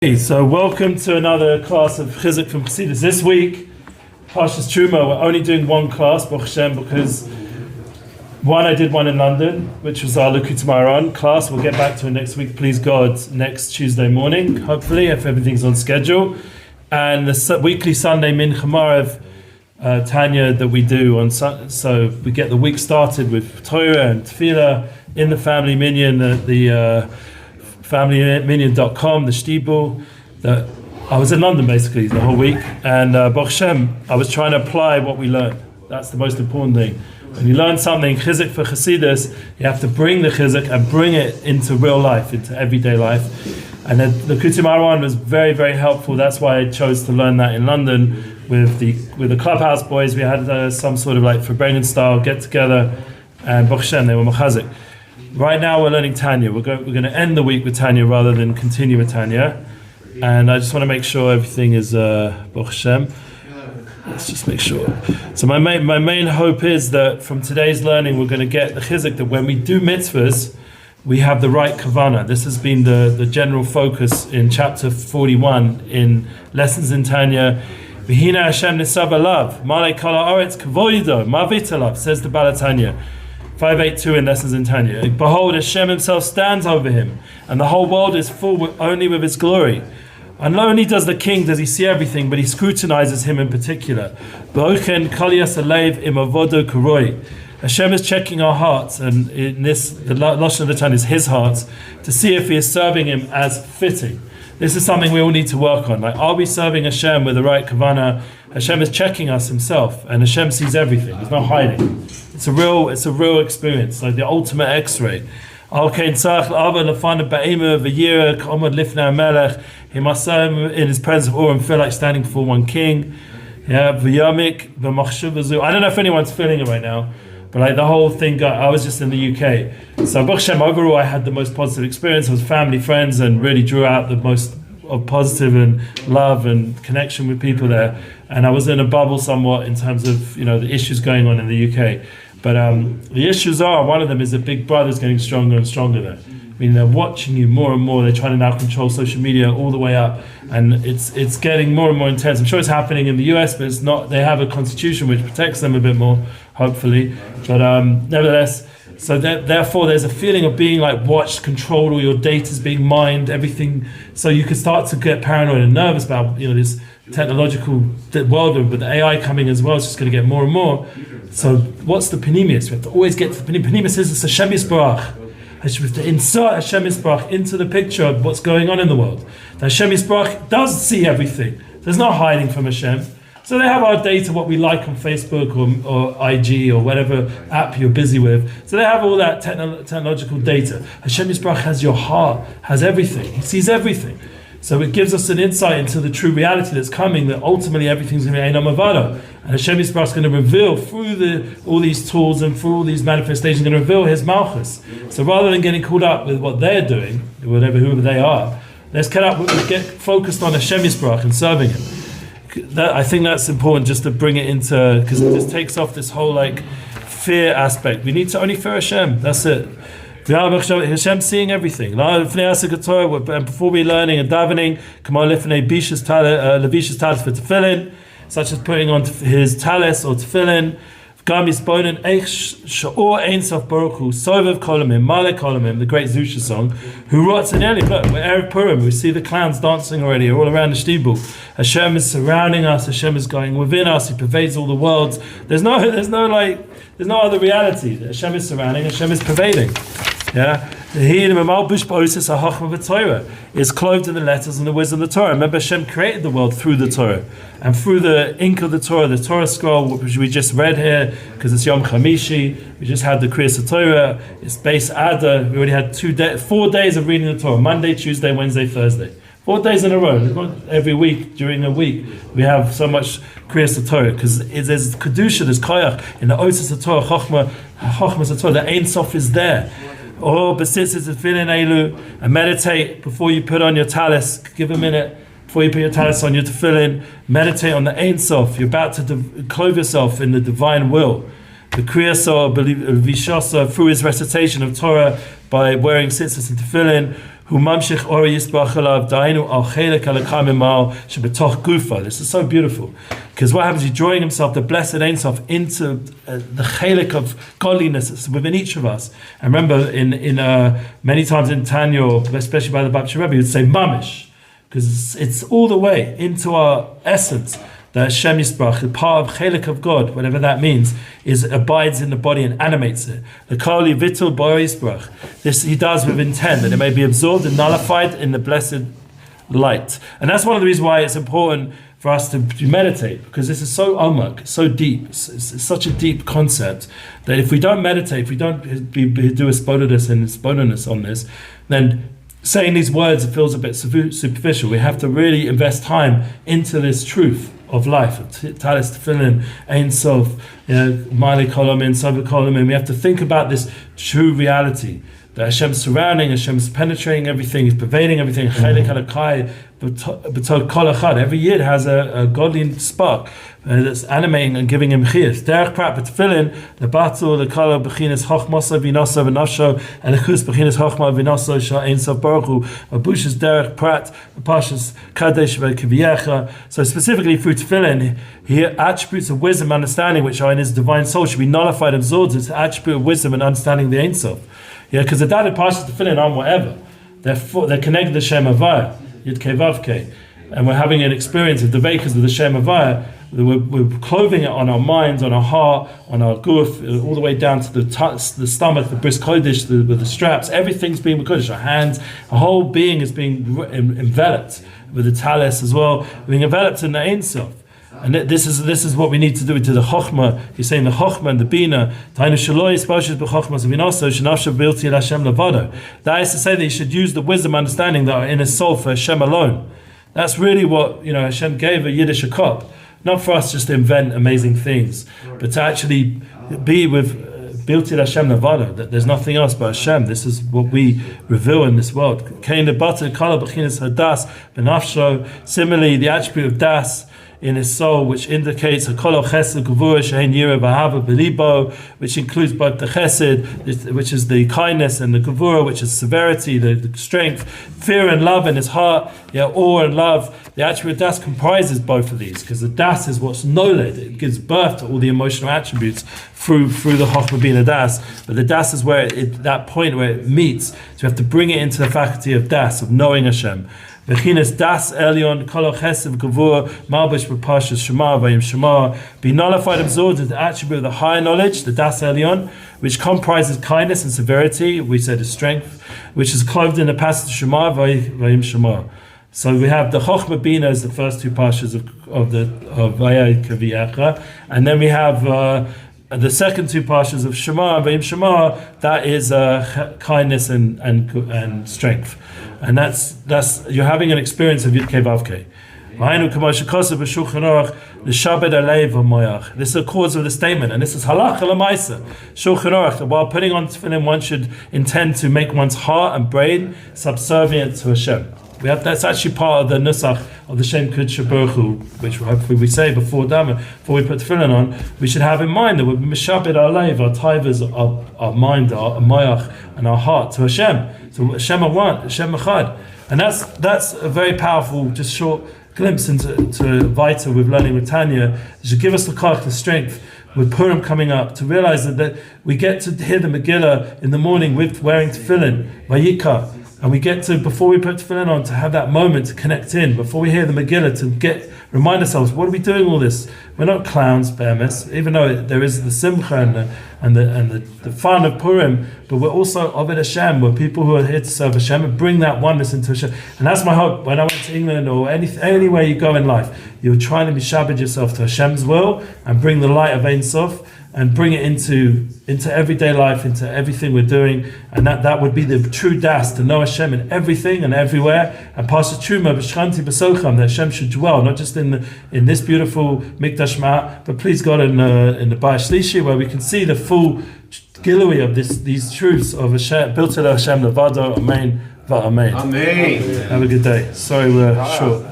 Hey, so welcome to another class of Chizzuk from Chassidus. This week, Parshas Truma, we're only doing one class, Baruch Hashem, because I did one in London, which was our Likutei Moharan class. We'll get back to it next week, please God, next Tuesday morning, hopefully, if everything's on schedule. And the weekly Sunday Mincha Maariv Tanya that we do on so we get the week started with Torah and Tefillah in the family minyan at the familyminion.com, the Shtiebel. I was in London basically the whole week, and Baruch Hashem, I was trying to apply what we learned. That's the most important thing. When you learn something, Chizzuk for Chassidus, you have to bring the Chizzuk and bring it into real life, into everyday life. And the Likutei Moharan was very, very helpful. That's why I chose to learn that in London with the Clubhouse boys. We had some sort of like Fabrengen style get together, and Baruch Hashem, they were machazik. Right now we're learning Tanya. We're going to end the week with Tanya rather than continue with Tanya. And I just want to make sure everything is Baruch Hashem. Let's just make sure. So my main hope is that from today's learning we're going to get the Chizzuk that when we do mitzvahs, we have the right kavanah. This has been the general focus in chapter 41 in Lessons in Tanya. V'hina Hashem nisav alav, malei kol haaretz kavodo, mavit alav, says the Baal Tanya. 582 in Lessons in Tanya. Behold, Hashem himself stands over him, and the whole world is full only with his glory. And not only does the king, does he see everything, but he scrutinizes him in particular. Hashem is checking our hearts, and in this, the Lashon of the Tanya is his hearts, to see if he is serving him as fitting. This is something we all need to work on. Like, are we serving Hashem with the right kavanah? Hashem is checking us himself, and Hashem sees everything. There's no hiding. It's a real experience, like the ultimate X-ray. He must in his presence of awe and feel like standing before one king. I don't know if anyone's feeling it right now, but like the whole thing, I was just in the UK. So Baruch Hashem, overall I had the most positive experience. I was family, friends, and really drew out the most of positive and love and connection with people there. And I was in a bubble somewhat in terms of the issues going on in the UK. But the issues are, one of them is that Big Brother's getting stronger and stronger there. I mean, they're watching you more and more. They're trying to now control social media all the way up, and it's getting more and more intense. I'm sure it's happening in the US, but it's not. They have a constitution which protects them a bit more, hopefully. But nevertheless, so therefore there's a feeling of being like watched, controlled, all your data's being mined, everything. So you can start to get paranoid and nervous about this technological world with the AI coming as well. It's just going to get more and more. So what's the Pneumius? We have to always get to the Pneumius. Says it's Hashem Yisbarach. We have to insert Hashem Yisbarach into the picture of what's going on in the world. The Hashem Yisbarach does see everything. There's no hiding from Hashem. So they have our data, what we like on Facebook or IG or whatever app you're busy with. So they have all that technological data. Hashem Yisbarach has your heart, has everything. He sees everything. So it gives us an insight into the true reality that's coming, that ultimately everything's going to be Einam Avada. And Hashem Yisbarach is going to reveal through all these tools and through all these manifestations, going to reveal his Malchus. So rather than getting caught up with what they're doing, whoever they are, let's get focused on Hashem Yisbarach and serving him. I think that's important just to bring it into, because it just takes off this whole like fear aspect. We need to only fear Hashem, that's it. Hashem seeing everything. And before we learning and davening, Levisha's Tallis for Tefilin, such as putting on his Tallis or Tefilin. The great Zusha song, who writes in early, look, we're Erev Purim, we see the clowns dancing already all around the Shtiebel. Hashem is surrounding us, Hashem is going within us, he pervades all the worlds. There's no other reality. Hashem is surrounding, Hashem is pervading. Yeah, is clothed in the letters and the wisdom of the Torah. Remember, Hashem created the world through the Torah, and through the ink of the Torah scroll, which we just read here, because it's Yom Chamishi. We just had the Kriyas Torah. It's Beis Adar. We already had 4 days of reading the Torah: Monday, Tuesday, Wednesday, Thursday. 4 days in a row. Every week during a week we have so much Kriyas Torah, because there's kedusha, there's koyach in the Otzes of Torah, Chochmas of Torah. The Ein Sof is there. Or B'sitzes Tefilin Eilu, and meditate before you put on your Tallis. Give a minute before you put your Tallis on your Tefillin. Meditate on the Ein Sof. You're about to clothe yourself in the divine will. The Kriyasa, Vishasa, through his recitation of Torah by wearing tzitzis and Tefillin. This is so beautiful, because what happens? He's drawing himself, the blessed Ein Sof, into the chelik of godliness within each of us. And remember, in many times in Tanya, especially by the Baptist Rebbe, he would say mamish, because it's all the way into our essence. The Hashem Yisbrach, the part of chelik of God, whatever that means, abides in the body and animates it. The Kali Vitul Bo Yisbrach. This he does with intent, that it may be absorbed and nullified in the blessed light. And that's one of the reasons why it's important for us to meditate, because this is so amak, so deep. It's such a deep concept that if we don't meditate, if we don't do a spodiness and spodiness on this, then saying these words feels a bit superficial. We have to really invest time into this truth of life, Tallis Tefilin, Ein Sof, Mali Kolomin, Sabu Kolomin. We have to think about this true reality that Hashem's surrounding, Hashem's penetrating everything, He's pervading everything. Every yid has a godly spark that's animating and giving him chiyus. Derech prat b'tefillin, the batul, the kala b'chinas chochmasa v'nasa v'nafsho, and the chus b'chinas chochma v'nasa shal ein sof baruch hu, abushas derech prat, pashas kadesh v'kivyecha. So specifically through tefillin, here attributes of wisdom and understanding which are in his divine soul should be nullified, absorbed. It's the attribute of wisdom and understanding the Ein Sof. Because the dad pashas tefillin aren't whatever. They're connected to Shem Havaya, Yud Kei Vav Kei, and we're having an experience of the vekas of the Shem Havaya. We're clothing it on our minds, on our heart, on our guf, all the way down to the stomach, the bris kodesh, with the straps. Everything's being kodesh. Our hands, our whole being is being enveloped with the talis as well, being enveloped in the Ein Sof. And this is what we need to do to the chokhmah. He's saying the chokhmah and the bina. That is to say that you should use the wisdom, understanding that are in his soul for Hashem alone. That's really what Hashem gave a Yiddish kop. Not for us just to invent amazing things, but to actually be with Bilti Hashem Levado, that there's nothing else but Hashem. This is what we reveal in this world. Similarly, the attribute of das in his soul, which indicates a kol chesed gevura she'en yira v'ahava b'libo, which includes both the chesed, which is the kindness, and the gevura, which is severity, the strength, fear and love in his heart, awe and love. The attribute of das comprises both of these, because the das is what's noled. It gives birth to all the emotional attributes through the chokhmah bina das. But the das is where that point where it meets. So you have to bring it into the faculty of das, of knowing Hashem. Bechinas das elyon kol chesed gevur malbish b'pashas shema vayim shema, be nullified, absorbed into the attribute of the higher knowledge, the das elyon, which comprises kindness and severity. We said the strength, which is clothed in the passage shema vayim shema. So we have the chokhmah bina as the first two pashas of vayai kaviyacha, and then we have the second two pashas of shema vayim shema. That is kindness and strength. And that's you're having an experience of Yud Kei Vav Kei. This is the cause of the statement, and this is halacha l'maisa. Shulchan Aruch, that while putting on tefillin, one should intend to make one's heart and brain subservient to Hashem. That's actually part of the nusach of the Shem Kudsha Baruch Hu, which hopefully we say before we put tefillin on. We should have in mind that we're mishabed our leiv, our taivas, our mind, our mayach, and our heart to Hashem. So Hashem one, Hashem echad, and that's a very powerful, just short glimpse into Vita with learning with Tanya. It should give us the strength with Purim coming up to realize that we get to hear the Megillah in the morning with wearing tefillin, Vayikra. And we get to, before we put tefillin on, to have that moment to connect in, before we hear the Megillah, to remind ourselves, what are we doing all this? We're not clowns, be'emes, even though there is the simcha and the fun of Purim, but we're also Ovid Hashem, we're people who are here to serve Hashem and bring that oneness into Hashem. And that's my hope. When I went to England or anywhere you go in life, you're trying to be shabbat yourself to Hashem's will and bring the light of Ein Sof and bring it into everyday life, into everything we're doing, and that would be the true das, to know Hashem in everything and everywhere, and pass the truma b'shchanti b'socham, that Hashem should dwell not just in this beautiful mikdash ma'at, but please God in the Bayis Shlishi, where we can see the full gilui of these truths of Hashem, built to Hashem levado. Amen. Amen. Have a good day. Sorry we're short.